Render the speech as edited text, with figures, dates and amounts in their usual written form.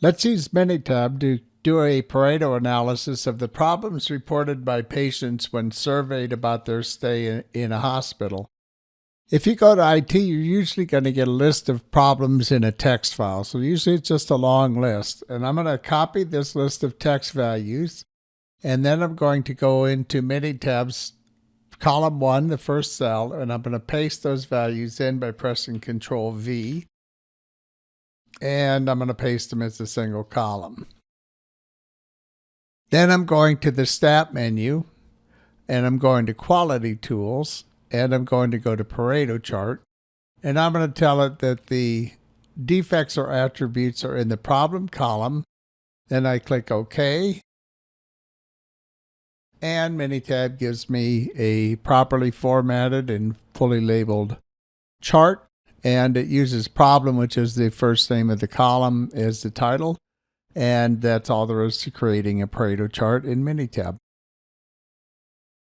Let's use Minitab to do a Pareto analysis of the problems reported by patients when surveyed about their stay in a hospital. If you go to IT, you're usually going to get a list of problems in a text file. So usually it's just a long list. And I'm going to copy this list of text values. And then I'm going to go into Minitab's column 1, the first cell, and I'm going to paste those values in by pressing Control V. And I'm going to paste them as a single column. Then I'm going to the Stat menu, and I'm going to Quality Tools, and I'm going to go to Pareto chart, and I'm going to tell it that the defects or attributes are in the problem column. Then I click OK, and Minitab gives me a properly formatted and fully labeled chart, and it uses problem, which is the first name of the column, as the title. And that's all there is to creating a Pareto chart in Minitab.